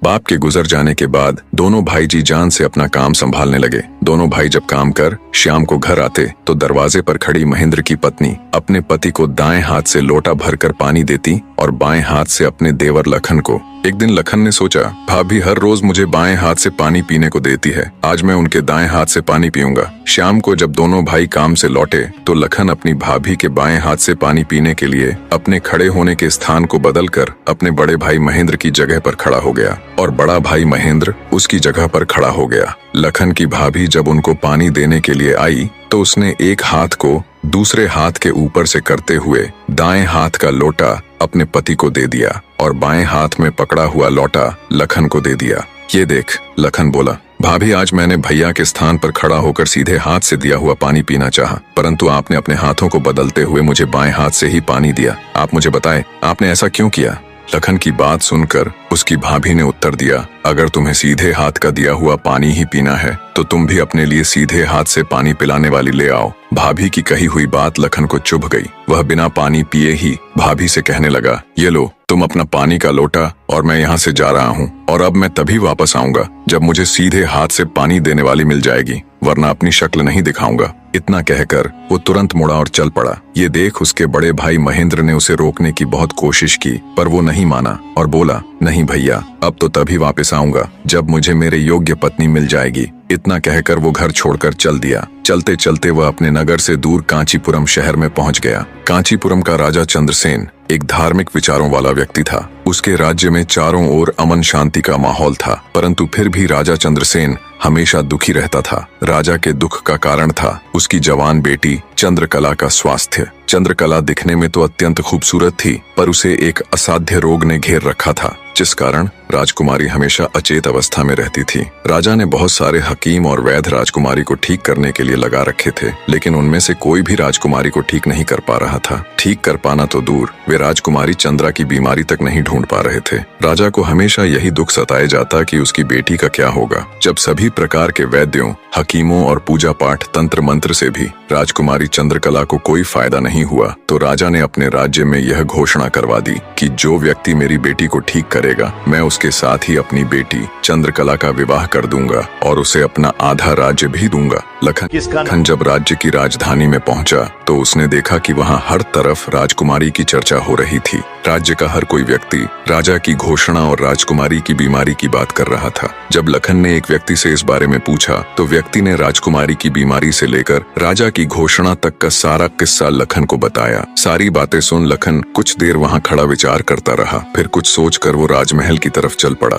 बाप के गुजर जाने के बाद दोनों भाई जी जान से अपना काम संभालने लगे। दोनों भाई जब काम कर शाम को घर आते तो दरवाजे पर खड़ी महेंद्र की पत्नी अपने पति को दाएं हाथ से लोटा भरकर पानी देती और बाएं हाथ से अपने देवर लखन को। एक दिन लखन ने सोचा, भाभी हर रोज मुझे बाएं हाथ से पानी पीने को देती है, आज मैं उनके दाएं हाथ से पानी पीऊंगा। शाम को जब दोनों भाई काम से लौटे तो लखन अपनी भाभी के बाएं हाथ से पानी पीने के लिए अपने खड़े होने के स्थान को बदलकर अपने बड़े भाई महेंद्र की जगह पर खड़ा हो गया और बड़ा भाई महेंद्र उसकी जगह पर खड़ा हो गया। लखन की भाभी जब उनको पानी देने के लिए आई तो उसने एक हाथ को दूसरे हाथ के ऊपर से करते हुए दाएं हाथ का लोटा अपने पति को दे दिया और बाएं हाथ में पकड़ा हुआ लोटा लखन को दे दिया। ये देख, लखन बोला, भाभी आज मैंने भैया के स्थान पर खड़ा होकर सीधे हाथ से दिया हुआ पानी पीना चाहा, परंतु आपने अपने हाथों को बदलते हुए मुझे बाएं हाथ से ही पानी दिया। आप मुझे बताएं, आपने ऐसा क्यों किया? लखन की बात सुनकर उसकी भाभी ने उत्तर दिया, अगर तुम्हें सीधे हाथ का दिया हुआ पानी ही पीना है तो तुम भी अपने लिए सीधे हाथ से पानी पिलाने वाली ले आओ। भाभी की कही हुई बात लखन को चुभ गई। वह बिना पानी पिए ही भाभी से कहने लगा, ये लो तुम अपना पानी का लोटा और मैं यहाँ से जा रहा हूँ और अब मैं तभी वापस आऊंगा जब मुझे सीधे हाथ से पानी देने वाली मिल जाएगी, वरना अपनी शक्ल नहीं दिखाऊंगा। इतना कहकर वो तुरंत मुड़ा और चल पड़ा। ये देख उसके बड़े भाई महेंद्र ने उसे रोकने की बहुत कोशिश की पर वो नहीं माना और बोला, नहीं भैया, अब तो तभी वापस आऊंगा जब मुझे मेरे योग्य पत्नी मिल जाएगी। इतना कहकर वो घर छोड़कर चल दिया। चलते चलते वह अपने नगर से दूर कांचीपुरम शहर में पहुंच गया। कांचीपुरम का राजा चंद्रसेन एक धार्मिक विचारों वाला व्यक्ति था। उसके राज्य में चारों ओर अमन शांति का माहौल था, परंतु फिर भी राजा चंद्रसेन हमेशा दुखी रहता था। राजा के दुख का कारण था उसकी जवान बेटी चंद्रकला का स्वास्थ्य। चंद्रकला दिखने में तो अत्यंत खूबसूरत थी, पर उसे एक असाध्य रोग ने घेर रखा था, जिस कारण राजकुमारी हमेशा अचेत अवस्था में रहती थी। राजा ने बहुत सारे हकीम और वैद्य राजकुमारी को ठीक करने के लिए लगा रखे थे, लेकिन उनमें से कोई भी राजकुमारी को ठीक नहीं कर पा रहा था। ठीक कर पाना तो दूर, वे राजकुमारी चंद्रा की बीमारी तक नहीं ढूंढ पा रहे थे। राजा को हमेशा यही दुख सताए जाता कि उसकी बेटी का क्या होगा। जब सभी प्रकार के वैद्यों, हकीमों और पूजा पाठ तंत्र मंत्र से भी राजकुमारी चंद्रकला को कोई फायदा नहीं हुआ, तो राजा ने अपने राज्य में यह घोषणा करवा दी कि जो व्यक्ति मेरी बेटी को ठीक करेगा, मैं उसके साथ ही अपनी बेटी चंद्रकला का विवाह कर दूंगा और उसे अपना आधा राज्य भी दूंगा। लखन जब राज्य की राजधानी में पहुंचा तो उसने देखा कि वहां हर तरफ राजकुमारी की चर्चा हो रही थी। राज्य का हर कोई व्यक्ति राजा की घोषणा और राजकुमारी की बीमारी की बात कर रहा था। जब लखन ने एक व्यक्ति से इस बारे में पूछा तो व्यक्ति ने राजकुमारी की बीमारी से लेकर राजा की घोषणा तक का सारा किस्सा लखन को बताया। सारी बातें सुन लखन कुछ देर वहां खड़ा विचार करता रहा, फिर कुछ सोचकर वो राजमहल की तरफ चल पड़ा।